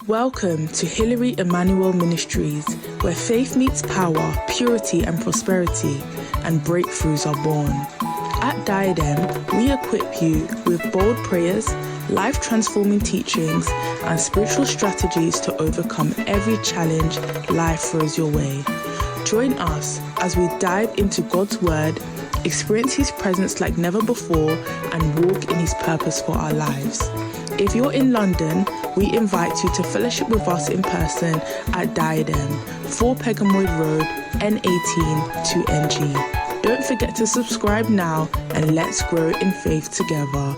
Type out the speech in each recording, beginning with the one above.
Welcome to Hilary Emmanuel Ministries, where faith meets power, purity and prosperity, and breakthroughs are born. At Diadem, we equip you with bold prayers, life-transforming teachings, and spiritual strategies to overcome every challenge life throws your way. Join us as we dive into God's Word, experience His presence like never before, and walk in His purpose for our lives. If you're in London, we invite you to fellowship with us in person at Diadem, 4 Pegamoid Road, N18 2NG. Don't forget to subscribe now and let's grow in faith together.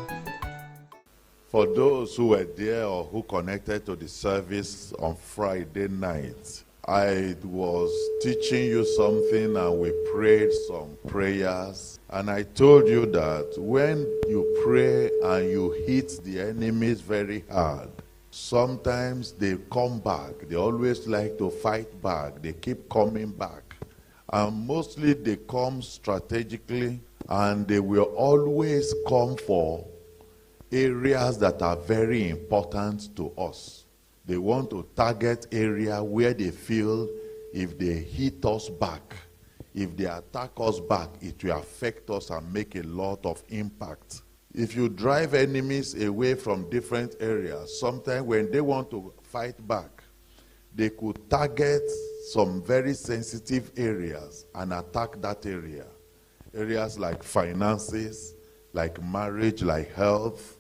For those who were there or who connected to the service on Friday night, I was teaching you something and we prayed some prayers. And I told you that when you pray and you hit the enemies very hard, sometimes they come back. They always like to fight back. They keep coming back. And mostly they come strategically, and they will always come for areas that are very important to us. They want to target area where they feel if they hit us back, if they attack us back, it will affect us and make a lot of impact. If you drive enemies away from different areas, sometimes when they want to fight back, they could target some very sensitive areas and attack that area. Areas like finances, like marriage, like health,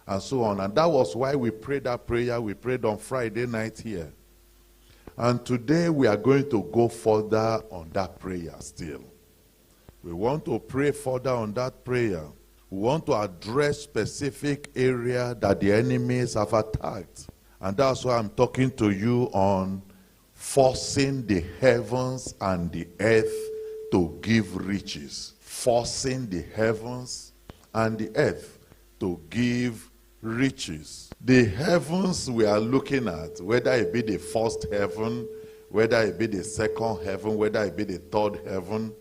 and so on. And that was why we prayed that prayer we prayed on Friday night here. And today we are going to go further on that prayer still. We want to pray further on that prayer. We want to address specific area that the enemies have attacked. And that's why I'm talking to you on forcing the heavens and the earth to give riches. Forcing the heavens and the earth to give riches. The heavens we are looking at, whether it be the first heaven, whether it be the second heaven, whether it be the third heaven,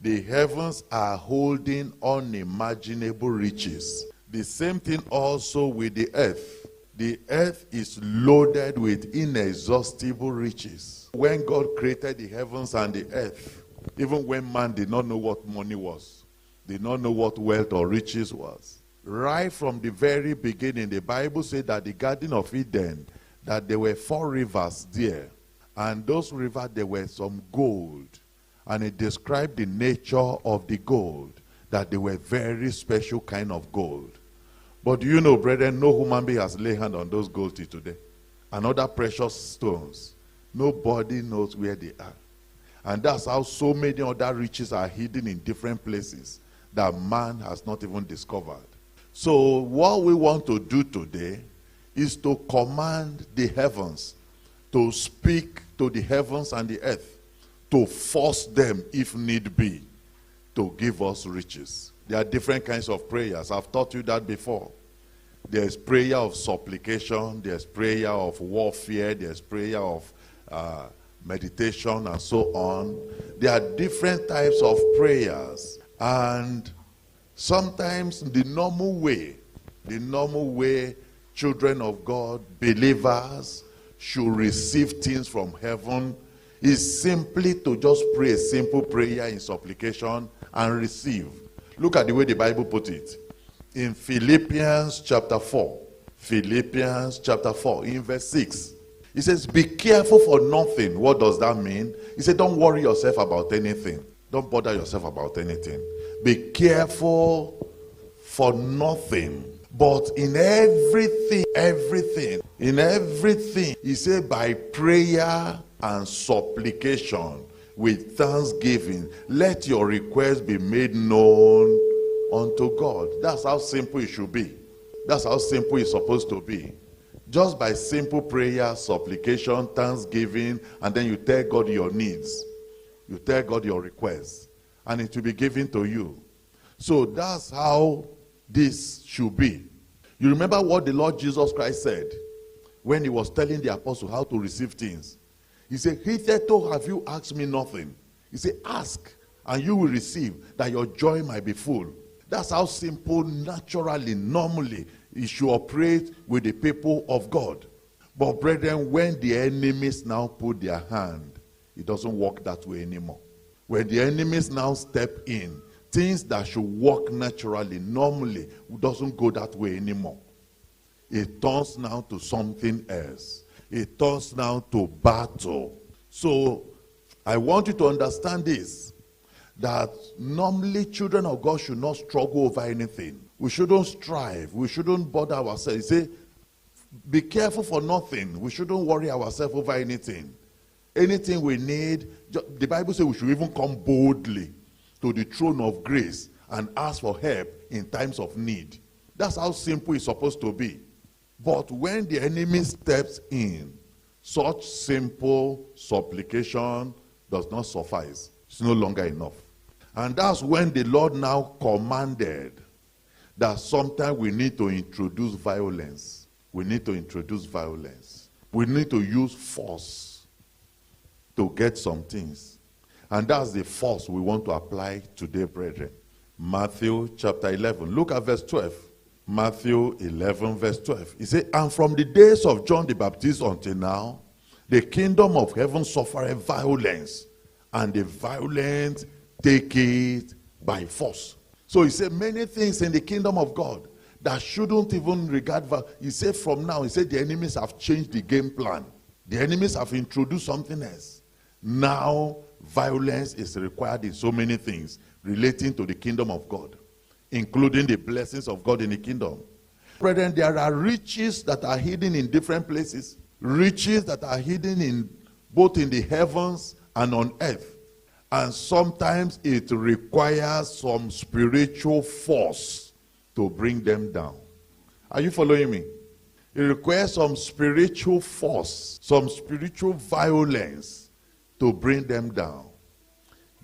the heavens are holding unimaginable riches. The same thing also with the earth. The earth is loaded with inexhaustible riches. When God created the heavens and the earth, even when man did not know what money was, did not know what wealth or riches was, right from the very beginning, the Bible said that the Garden of Eden, that there were 4 rivers there. And those rivers, there were some gold. And it described the nature of the gold, that they were very special kind of gold. But do you know, brethren, no human being has laid hand on those gold till today. And other precious stones. Nobody knows where they are. And that's how so many other riches are hidden in different places that man has not even discovered. So what we want to do today is to command the heavens to speak to the heavens and the earth, to force them, if need be, to give us riches. There are different kinds of prayers. I've taught you that before. There's prayer of supplication, there's prayer of warfare, there's prayer of meditation, and so on. There are different types of prayers. And sometimes the normal way children of God, believers, should receive things from heaven is simply to just pray a simple prayer in supplication and receive. Look at the way the Bible put it. In Philippians chapter 4. Philippians chapter 4, in verse 6. It says, be careful for nothing. What does that mean? He said, don't worry yourself about anything. Don't bother yourself about anything. Be careful for nothing, but in everything, he said, by prayer and supplication with thanksgiving, let your requests be made known unto God. That's how simple it should be. That's how simple it's supposed to be. Just by simple prayer, supplication, thanksgiving, and then you tell God your needs. You tell God your requests, and it will be given to you. So that's how this should be. You remember what the Lord Jesus Christ said when he was telling the apostles how to receive things. He said, hitherto have you asked me nothing. He said, ask and you will receive, that your joy might be full. That's how simple, naturally, normally, it should operate with the people of God. But brethren, when the enemies now put their hand, it doesn't work that way anymore. When the enemies now step in, things that should work naturally, normally, doesn't go that way anymore. It turns now to something else. It turns now to battle. So, I want you to understand this, that normally children of God should not struggle over anything. We shouldn't strive. We shouldn't bother ourselves. Say, be careful for nothing. We shouldn't worry ourselves over anything. Anything we need, the Bible says we should even come boldly to the throne of grace and ask for help in times of need. That's how simple it's supposed to be. But when the enemy steps in, such simple supplication does not suffice. It's no longer enough. And that's when the Lord now commanded that sometimes we need to introduce violence. We need to introduce violence. We need to use force to get some things. And that's the force we want to apply today, brethren. Matthew chapter 11. Look at verse 12. Matthew 11 verse 12. He said, and from the days of John the Baptist until now, the kingdom of heaven suffereth violence, and the violent take it by force. So he said many things in the kingdom of God that shouldn't even regard. He said from now, he said the enemies have changed the game plan. The enemies have introduced something else. Now violence is required in so many things relating to the kingdom of God, including the blessings of God in the kingdom. Brethren, there are riches that are hidden in different places. Riches that are hidden in both in the heavens and on earth. And sometimes it requires some spiritual force to bring them down. Are you following me? It requires some spiritual force, some spiritual violence to bring them down.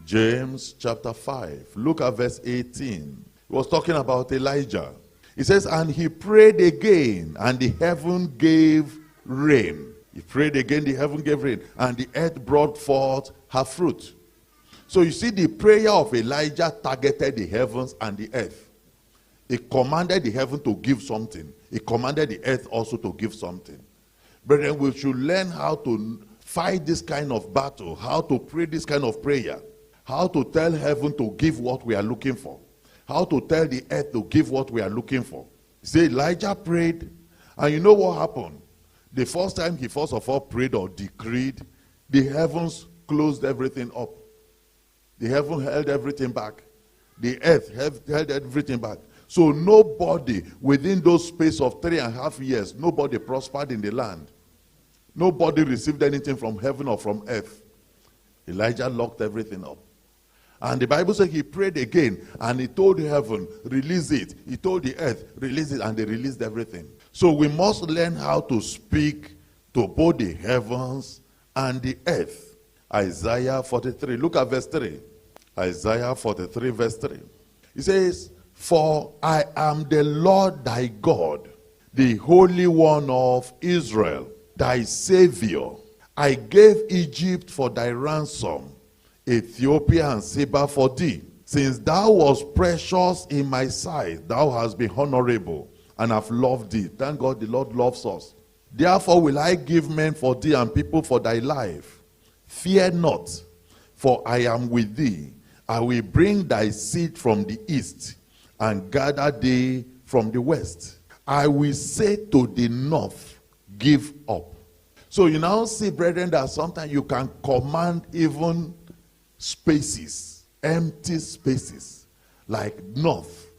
James chapter 5. Look at verse 18. He was talking about Elijah. He says, and he prayed again, and the heaven gave rain. He prayed again, the heaven gave rain, and the earth brought forth her fruit. So you see, the prayer of Elijah targeted the heavens and the earth. It commanded the heaven to give something. It commanded the earth also to give something. Brethren, we should learn how to fight this kind of battle, how to pray this kind of prayer, how to tell heaven to give what we are looking for, how to tell the earth to give what we are looking for. See, Elijah prayed, and you know what happened? The first time he first of all prayed or decreed, the heavens closed everything up. The heaven held everything back. The earth held everything back. So nobody, within those space of 3.5 years, nobody prospered in the land. Nobody received anything from heaven or from earth. Elijah locked everything up. And the Bible says he prayed again, and he told heaven, release it. He told the earth, release it, and they released everything. So we must learn how to speak to both the heavens and the earth. Isaiah 43, look at verse 3. Isaiah 43 verse 3. He says, for I am the Lord thy God, the Holy One of Israel, thy Savior. I gave Egypt for thy ransom, Ethiopia and Seba for thee. Since thou wast precious in my sight, thou hast been honorable, and have loved thee. Thank God the Lord loves us. Therefore will I give men for thee and people for thy life. Fear not, for I am with thee. I will bring thy seed from the east, and gather thee from the west. I will say to the north, give up. So you now see, brethren, that sometimes you can command even spaces, empty spaces, like north,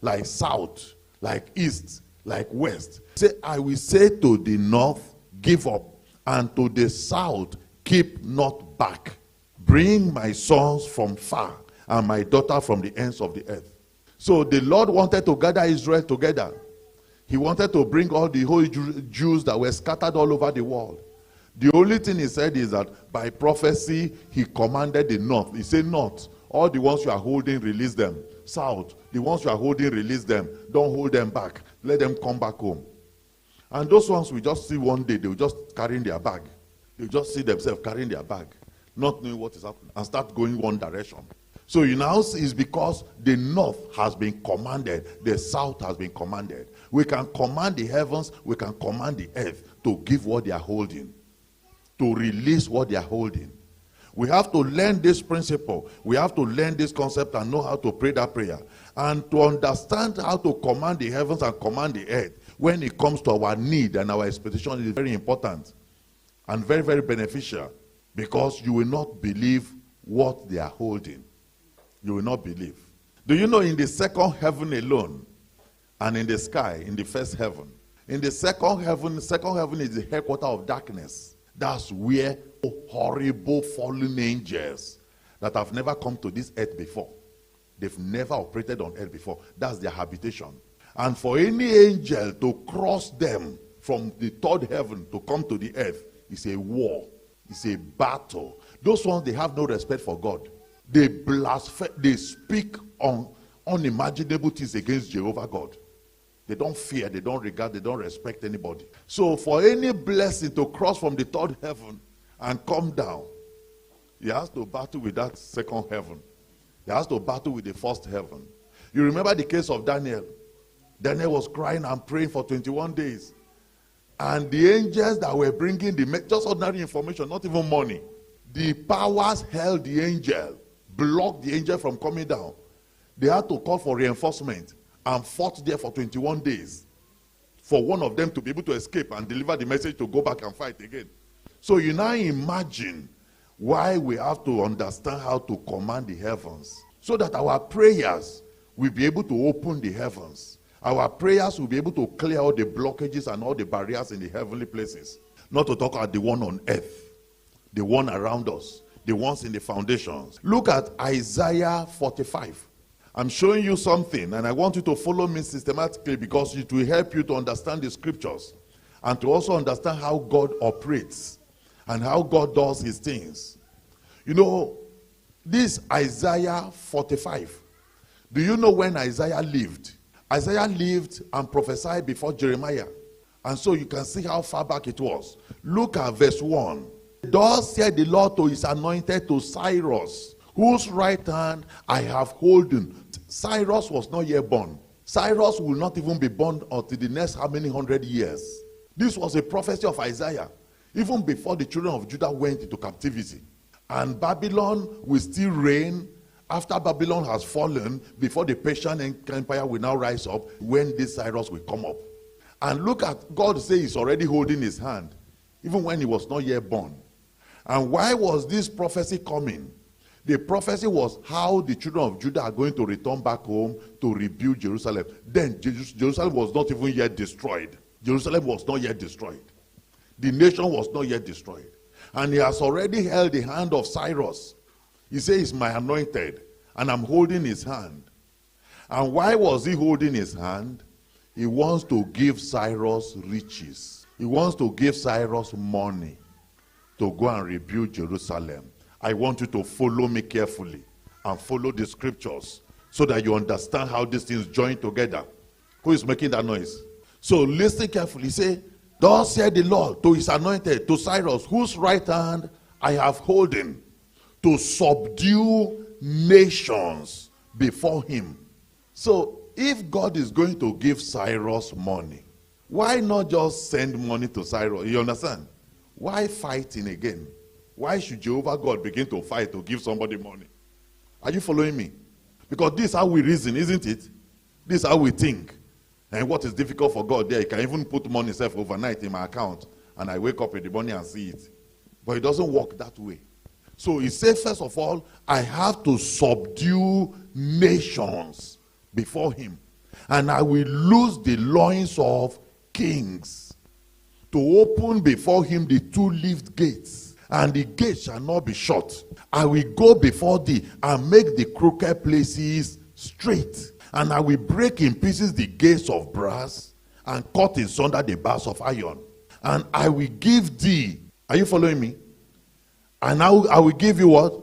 like south, like east, like west. Say, I will say to the north, give up, and to the south, keep not back. Bring my sons from far, and my daughter from the ends of the earth. So the Lord wanted to gather Israel together. He wanted to bring all the whole Jews that were scattered all over the world. The only thing he said is that by prophecy, he commanded the north. He said, north, all the ones you are holding, release them. South, the ones you are holding, release them. Don't hold them back. Let them come back home. And those ones we just see one day, they will just carrying their bag. They will just see themselves carrying their bag, not knowing what is happening, and start going one direction. So you now see it's because the north has been commanded, the south has been commanded. We can command the heavens, we can command the earth to give what they are holding, to release what they are holding. We have to learn this principle. We have to learn this concept and know how to pray that prayer. And to understand how to command the heavens and command the earth when it comes to our need and our expectation is very important and very, very beneficial, because you will not believe what they are holding. You will not believe. Do you know in the second heaven alone and in the sky, in the first heaven, in the second heaven is the headquarters of darkness. That's where horrible fallen angels that have never come to this earth before. They've never operated on earth before. That's their habitation. And for any angel to cross them from the third heaven to come to the earth is a war. It's a battle. Those ones, they have no respect for God. They blaspheme. They speak on unimaginable things against Jehovah God. They don't fear, they don't regard, they don't respect anybody. So for any blessing to cross from the third heaven and come down, he has to battle with that second heaven. He has to battle with the first heaven. You remember the case of Daniel. Daniel was crying and praying for 21 days. And the angels that were bringing just ordinary information, not even money, the powers held the angel, blocked the angel from coming down. They had to call for reinforcement and fought there for 21 days for one of them to be able to escape and deliver the message to go back and fight again. So you now imagine why we have to understand how to command the heavens, so that our prayers will be able to open the heavens. Our prayers will be able to clear all the blockages and all the barriers in the heavenly places. Not to talk about the one on earth, the one around us, the ones in the foundations. Look at Isaiah 45. I'm showing you something, and I want you to follow me systematically because it will help you to understand the scriptures and to also understand how God operates and how God does his things. You know, this Isaiah 45. Do you know when Isaiah lived? Isaiah lived and prophesied before Jeremiah. And so you can see how far back it was. Look at verse 1. Thus said the Lord to his anointed, to Cyrus, whose right hand I have holden. Cyrus was not yet born. Cyrus will not even be born until the next how many 100 years. This was a prophecy of Isaiah, even before the children of Judah went into captivity. And Babylon will still reign after Babylon has fallen, before the Persian Empire will now rise up, when this Cyrus will come up. And look at, God says he's already holding his hand, even when he was not yet born. And why was this prophecy coming? The prophecy was how the children of Judah are going to return back home to rebuild Jerusalem. Then Jerusalem was not even yet destroyed. Jerusalem was not yet destroyed. The nation was not yet destroyed. And he has already held the hand of Cyrus. He says, he's my anointed, and I'm holding his hand. And why was he holding his hand? He wants to give Cyrus riches. He wants to give Cyrus money to go and rebuild Jerusalem. I want you to follow me carefully and follow the scriptures so that you understand how these things join together. Who is making that noise? So listen carefully. Say, thus said the Lord to his anointed, to Cyrus, whose right hand I have holden, to subdue nations before him. So if God is going to give Cyrus money, why not just send money to Cyrus? You understand? Why fighting again? Why should Jehovah God begin to fight to give somebody money? Are you following me? Because this is how we reason, isn't it? This is how we think. And what is difficult for God there, he can even put money self overnight in my account, and I wake up in the morning and see it. But it doesn't work that way. So he said, first of all, I have to subdue nations before him. And I will loose the loins of kings, to open before him the two-leaved gates. And the gate shall not be shut. I will go before thee and make the crooked places straight. And I will break in pieces the gates of brass and cut in sunder the bars of iron. And I will give thee, are you following me? And I will give you what?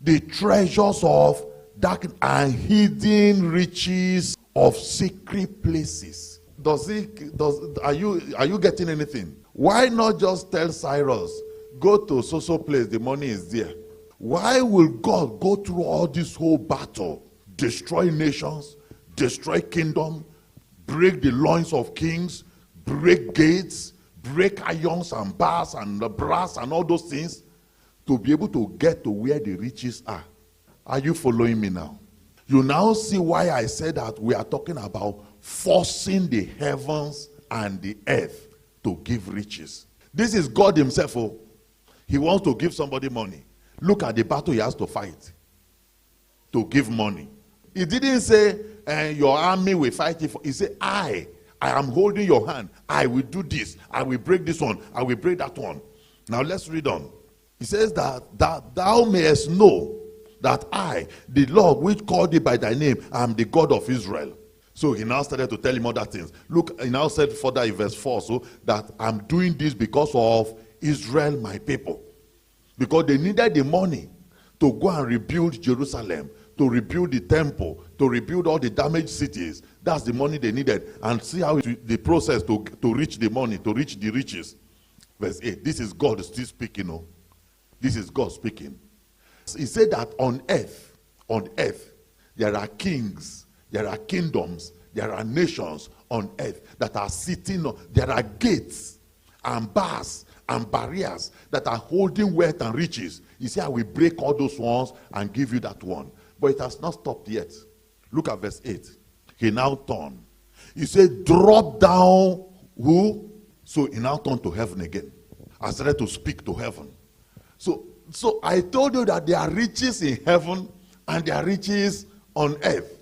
The treasures of dark and hidden riches of secret places. Are you getting anything? Why not just tell Cyrus, go to so place, the money is there. Why will God go through all this whole battle, destroy nations, destroy kingdom, break the loins of kings, break gates, break irons and bars and the brass and all those things, to be able to get to where the riches are? Are you following me now? You now see why I said that we are talking about forcing the heavens and the earth to give riches. This is God himself. Oh, he wants to give somebody money. Look at the battle he has to fight to give money. He didn't say, your army will fight it. He said, I am holding your hand. I will do this. I will break this one. I will break that one. Now let's read on. He says that thou mayest know that I, the Lord which called thee by thy name, am the God of Israel. So he now started to tell him other things. Look, he now said further in verse 4, so that I'm doing this because of Israel, my people. Because they needed the money to go and rebuild Jerusalem, to rebuild the temple, to rebuild all the damaged cities. That's the money they needed. And see how the process to reach the money, to reach the riches. Verse 8, this is God still speaking. Oh. This is God speaking. He said that on earth, there are kings, there are kingdoms, there are nations on earth that are sitting on, there are gates and bars and barriers that are holding wealth and riches. He said, I will break all those ones and give you that one. But it has not stopped yet. Look at verse 8. He now turned. He said, drop down who? So he now turned to heaven again. I started to speak to heaven. So I told you that there are riches in heaven and there are riches on earth.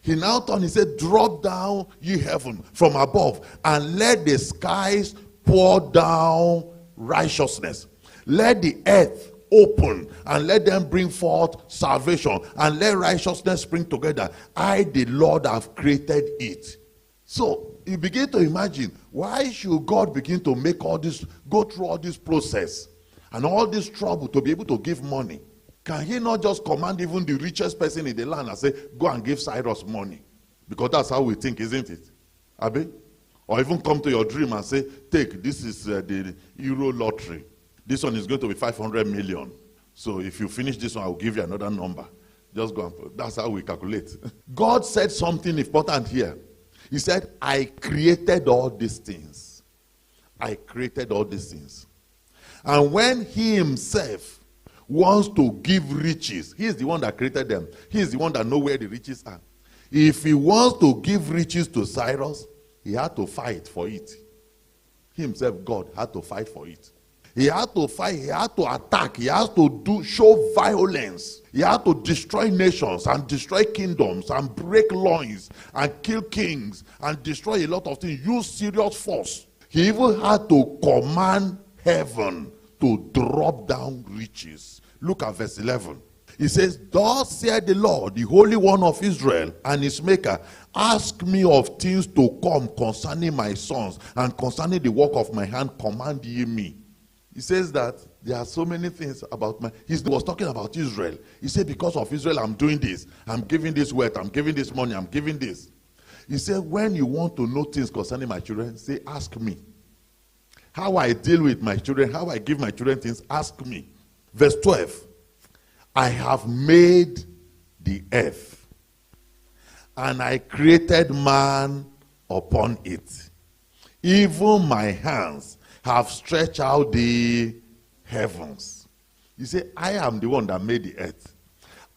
He now turned, he said, drop down ye heaven from above and let the skies pour down righteousness. Let the earth open and let them bring forth salvation and let righteousness spring together. I, the Lord, have created it. So you begin to imagine, why should God begin to make all this, go through all this process and all this trouble to be able to give money? Can he not just command even the richest person in the land and say, go and give Cyrus money? Because that's how we think, isn't it? Abi? Or even come to your dream and say, take, this is the Euro lottery. This one is going to be 500 million. So if you finish this one, I'll give you another number. Just go and put. That's how we calculate. God said something important here. He said, I created all these things. I created all these things. And when he himself wants to give riches, he is the one that created them. He is the one that knows where the riches are. If he wants to give riches to Cyrus, he had to fight for it. He himself, God, had to fight for it. He had to fight, he had to attack, he has to show violence. He had to destroy nations and destroy kingdoms and break loins and kill kings and destroy a lot of things. Use serious force. He even had to command heaven to drop down riches. Look at verse 11. He says, thus said the Lord, the Holy One of Israel and his maker, ask me of things to come concerning my sons and concerning the work of my hand, command ye me. He says that there are so many things about he was talking about Israel. He said, because of Israel, I'm doing this. I'm giving this wealth. I'm giving this money. I'm giving this. He said, when you want to know things concerning my children, say, ask me. How I deal with my children, how I give my children things, ask me. Verse 12. I have made the earth, and I created man upon it. Even my hands have stretched out the heavens. You say, I am the one that made the earth.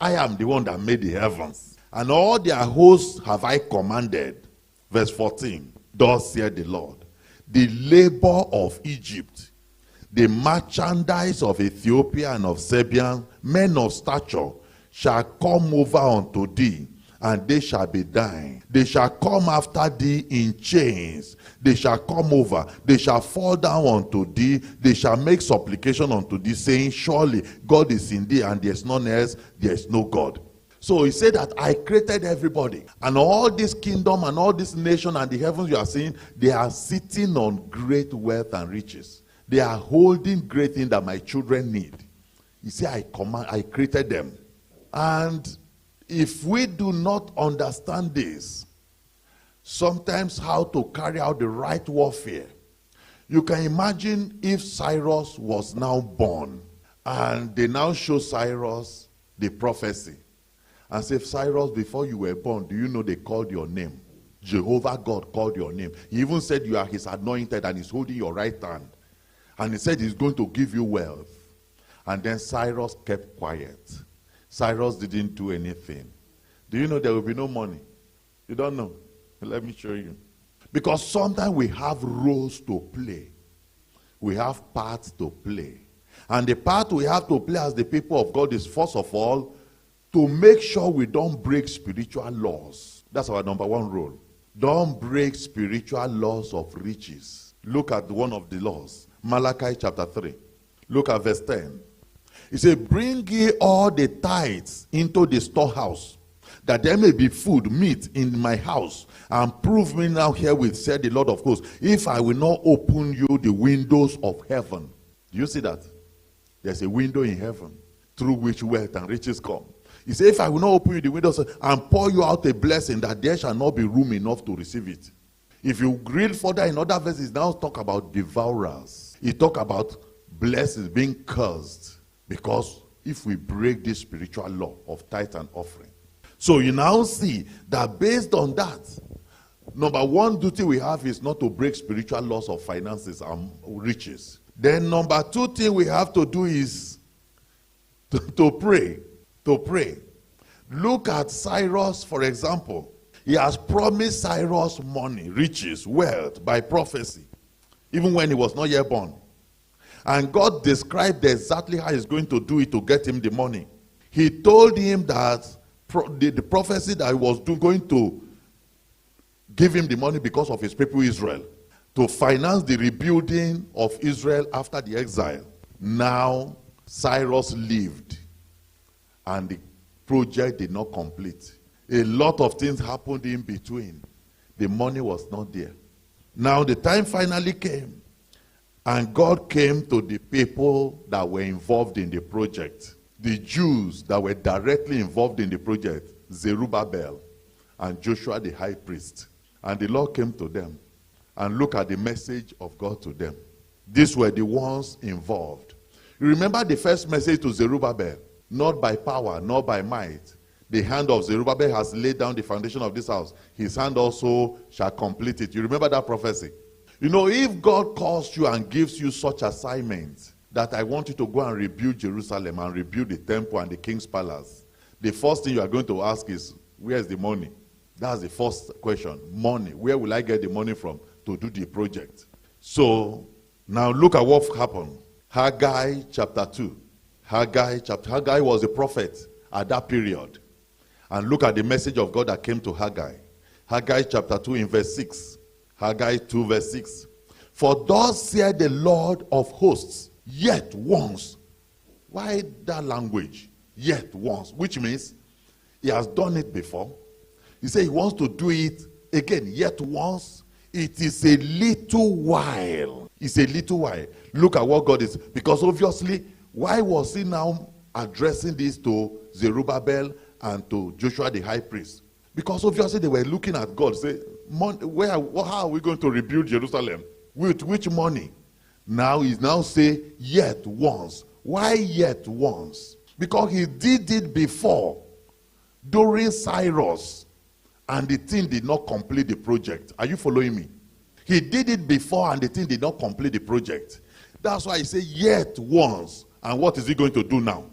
I am the one that made the heavens. And all their hosts have I commanded. Verse 14. Thus saith the Lord, the labor of Egypt, the merchandise of Ethiopia and of Sabian, men of stature, shall come over unto thee, and they shall be thine. They shall come after thee in chains. They shall come over. They shall fall down unto thee. They shall make supplication unto thee, saying, surely God is in thee, and there is none else. There is no God. So he said that I created everybody. And all this kingdom and all this nation and the heavens you are seeing, they are sitting on great wealth and riches. They are holding great things that my children need. He said, I created them. And if we do not understand this, sometimes how to carry out the right warfare, you can imagine if Cyrus was now born And they now show Cyrus the prophecy and say, Cyrus, before you were born, do you know they called your name? Jehovah God called your name. He even said you are his anointed and he's holding your right hand. And he said he's going to give you wealth. And then Cyrus kept quiet. Cyrus didn't do anything. Do you know there will be no money? You don't know? Let me show you. Because sometimes we have roles to play. We have parts to play. And the part we have to play as the people of God is, first of all, to make sure we don't break spiritual laws. That's our number one role. Don't break spiritual laws of riches. Look at one of the laws. Malachi chapter 3. Look at verse 10. He said, bring ye all the tithes into the storehouse, that there may be food, meat in my house. And prove me now herewith, said the Lord of hosts, if I will not open you the windows of heaven. Do you see that? There's a window in heaven through which wealth and riches come. He said, if I will not open you the windows and pour you out a blessing, that there shall not be room enough to receive it. If you read further in other verses, now talk about devourers. He talk about blessings being cursed. Because if we break this spiritual law of tithe and offering. So you now see that based on that, number one duty we have is not to break spiritual laws of finances and riches. Then number two thing we have to do is to pray. To pray. Look at Cyrus, for example. He has promised Cyrus money, riches, wealth by prophecy, even when he was not yet born. And God described exactly how he's going to do it to get him the money. He told him that the prophecy that he was going to give him the money because of his people Israel, to finance the rebuilding of Israel after the exile. Now, Cyrus lived, and the project did not complete. A lot of things happened in between. The money was not there. Now, the time finally came. And God came to the people that were involved in the project. The Jews that were directly involved in the project, Zerubbabel and Joshua the high priest. And the Lord came to them and looked at the message of God to them. These were the ones involved. You remember the first message to Zerubbabel? Not by power, not by might. The hand of Zerubbabel has laid down the foundation of this house. His hand also shall complete it. You remember that prophecy? You know, if God calls you and gives you such assignment that I want you to go and rebuild Jerusalem and rebuild the temple and the king's palace, the first thing you are going to ask is, where's the money? That's the first question. Money. Where will I get the money from to do the project? So, now look at what happened. Haggai chapter 2. Haggai was a prophet at that period. And look at the message of God that came to Haggai. Haggai chapter 2 in verse 6. Haggai 2 verse 6. For thus said the Lord of hosts, yet once. Why that language? Yet once. Which means he has done it before. He said he wants to do it again. Yet once. It is a little while. It's a little while. Look at what God is. Because obviously, why was he now addressing this to Zerubbabel and to Joshua the high priest? Because obviously they were looking at God, say, how are we going to rebuild Jerusalem? With which money? Now he's now saying, yet once. Why yet once? Because he did it before, during Cyrus, and the thing did not complete the project. Are you following me? He did it before and the thing did not complete the project. That's why he said, yet once. And what is he going to do now?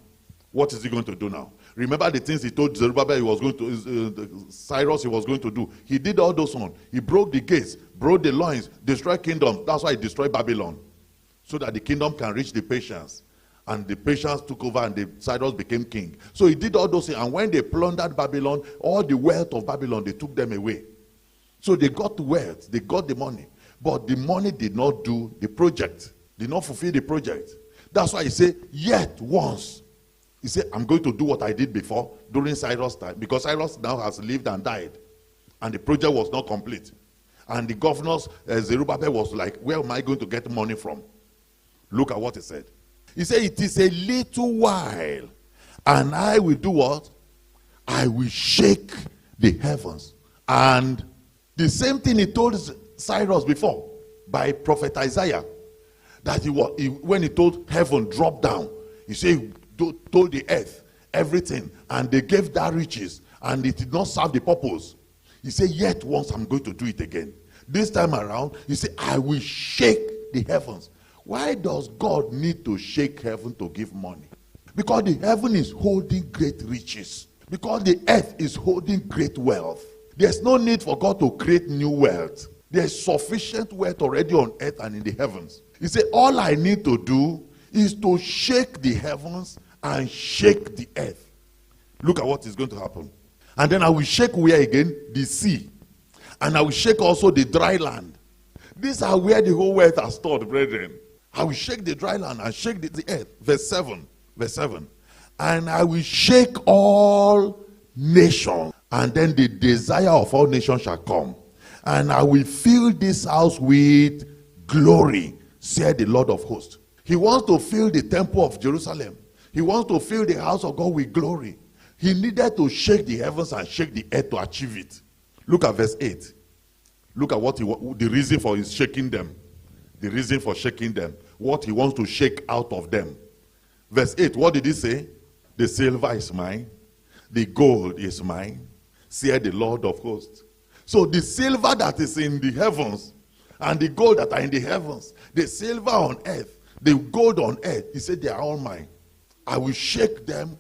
What is he going to do now? Remember the things he told Zerubbabel he was going to, Cyrus he was going to do. He did all those ones. He broke the gates, broke the loins, destroyed kingdom. That's why he destroyed Babylon. So that the kingdom can reach the Persians. And the Persians took over and Cyrus became king. So he did all those things. And when they plundered Babylon, all the wealth of Babylon, they took them away. So they got the wealth, they got the money. But the money did not do the project. Did not fulfill the project. That's why he said, yet once. He said, I'm going to do what I did before during Cyrus' time. Because Cyrus now has lived and died. And the project was not complete. And the governors, Zerubbabel was like, where am I going to get money from? Look at what he said. He said, it is a little while. And I will do what? I will shake the heavens. And the same thing he told Cyrus before by prophet Isaiah. That when he told heaven, drop down. He said, he told the earth everything, and they gave that riches, and it did not serve the purpose. He said, yet once I'm going to do it again. This time around, he said, I will shake the heavens. Why does God need to shake heaven to give money? Because the heaven is holding great riches. Because the earth is holding great wealth. There's no need for God to create new wealth. There's sufficient wealth already on earth and in the heavens. He said, all I need to do is to shake the heavens and shake the earth. Look at what is going to happen. And then I will shake where again? The sea. And I will shake also the dry land. These are where the whole wealth are stored, brethren. I will shake the dry land and shake the earth. Verse 7. And I will shake all nations. And then the desire of all nations shall come. And I will fill this house with glory, said the Lord of hosts. He wants to fill the temple of Jerusalem. He wants to fill the house of God with glory. He needed to shake the heavens and shake the earth to achieve it. Look at verse 8. Look at the reason for his shaking them. The reason for shaking them. What he wants to shake out of them. Verse 8, what did he say? The silver is mine. The gold is mine, said the Lord of hosts. So the silver that is in the heavens and the gold that are in the heavens, the silver on earth, the gold on earth, he said they are all mine. I will shake them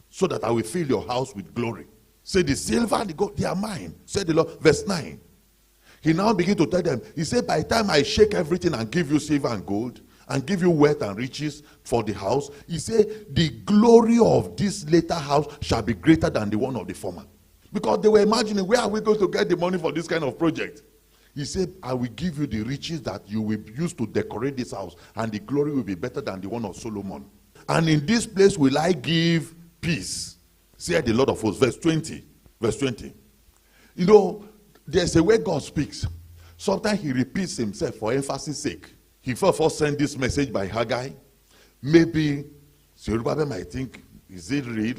so that I will fill your house with glory. Say the silver and the gold, they are mine, said the Lord. Verse 9. He now begins to tell them, he said, by the time I shake everything and give you silver and gold, and give you wealth and riches for the house, he said, the glory of this later house shall be greater than the one of the former. Because they were imagining, where are we going to get the money for this kind of project? He said, I will give you the riches that you will use to decorate this house, and the glory will be better than the one of Solomon. And in this place will I give peace, said the Lord of hosts. Verse 20. You know, there's a way God speaks. Sometimes he repeats himself for emphasis sake. He first sent this message by Haggai. Maybe Zerubbabel might think, is it real?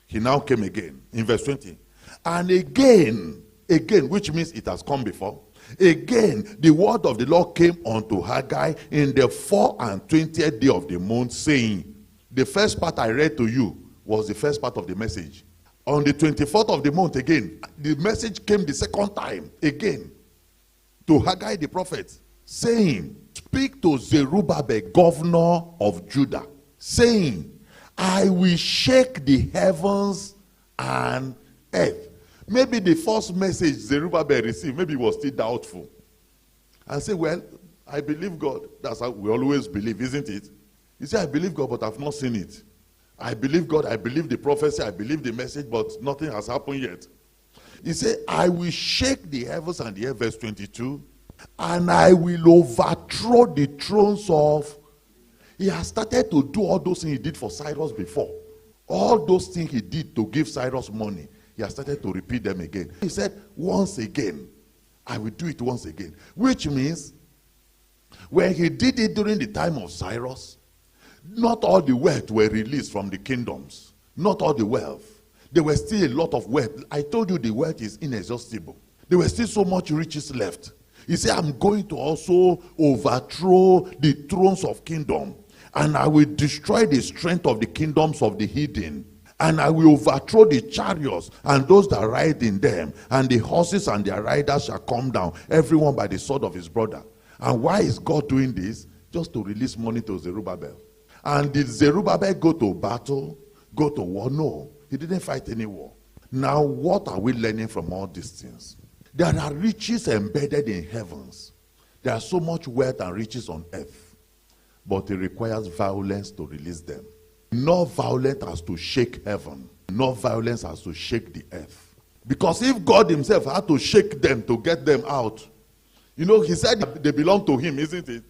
He now came again in verse 20. And again, which means it has come before. Again, the word of the Lord came unto Haggai in the 24th day of the month, saying, the first part I read to you was the first part of the message. On the 24th of the month again, the message came the second time again to Haggai the prophet, saying, speak to Zerubbabel, governor of Judah, saying, I will shake the heavens and earth. Maybe the first message Zerubbabel received, maybe he was still doubtful. And say, well, I believe God. That's how we always believe, isn't it? He said, I believe God, but I've not seen it. I believe God, I believe the prophecy, I believe the message, but nothing has happened yet. He said, I will shake the heavens and the earth, verse 22, and I will overthrow the thrones of... He has started to do all those things he did for Cyrus before. All those things he did to give Cyrus money, he has started to repeat them again. He said, once again, I will do it once again. Which means, when he did it during the time of Cyrus, not all the wealth were released from the kingdoms. Not all the wealth. There was still a lot of wealth. I told you the wealth is inexhaustible. There was still so much riches left. He said, I'm going to also overthrow the thrones of kingdom, and I will destroy the strength of the kingdoms of the hidden, and I will overthrow the chariots and those that ride in them, and the horses and their riders shall come down, everyone by the sword of his brother. And why is God doing this? Just to release money to Zerubbabel. And did Zerubbabel go to battle, go to war? No, he didn't fight any war. Now, what are we learning from all these things? There are riches embedded in heavens. There are so much wealth and riches on earth. But it requires violence to release them. Not violence as to shake heaven. Not violence as to shake the earth. Because if God himself had to shake them to get them out, you know, he said they belong to him, isn't it?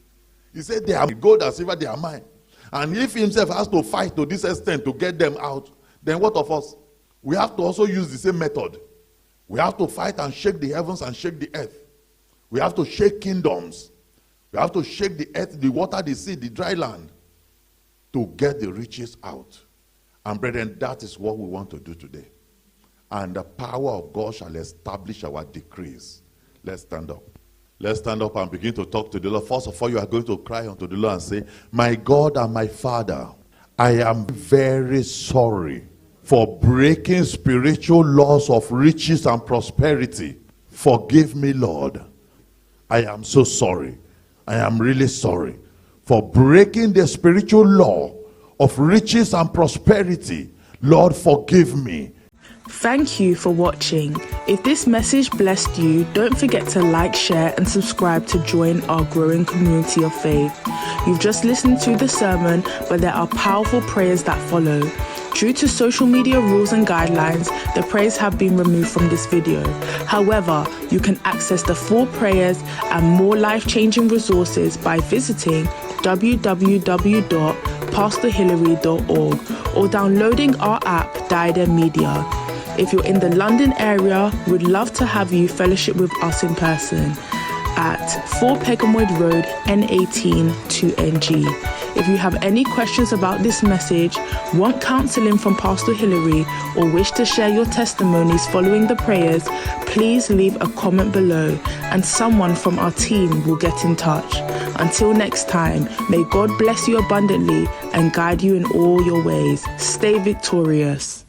He said they are gold and silver, they are mine. And if he himself has to fight to this extent to get them out, then what of us? We have to also use the same method. We have to fight and shake the heavens and shake the earth. We have to shake kingdoms. We have to shake the earth, the water, the sea, the dry land to get the riches out. And brethren, that is what we want to do today. And the power of God shall establish our decrees. Let's stand up. Let's stand up and begin to talk to the Lord. First of all, you are going to cry unto the Lord and say, my God and my Father, I am very sorry for breaking spiritual laws of riches and prosperity. Forgive me, Lord. I am so sorry. I am really sorry for breaking the spiritual law of riches and prosperity. Lord, forgive me. Thank you for watching. If this message blessed you, don't forget to like, share and subscribe to join our growing community of faith. You've just listened to the sermon, but there are powerful prayers that follow. Due to social media rules and guidelines, the prayers have been removed from this video. However, you can access the full prayers and more life-changing resources by visiting www.pastorhillary.org or downloading our app, Diadem Media. If you're in the London area, we'd love to have you fellowship with us in person at 4 Pegamoid Road, N18 2NG. If you have any questions about this message, want counseling from Pastor Hillary, or wish to share your testimonies following the prayers, please leave a comment below and someone from our team will get in touch. Until next time, may God bless you abundantly and guide you in all your ways. Stay victorious.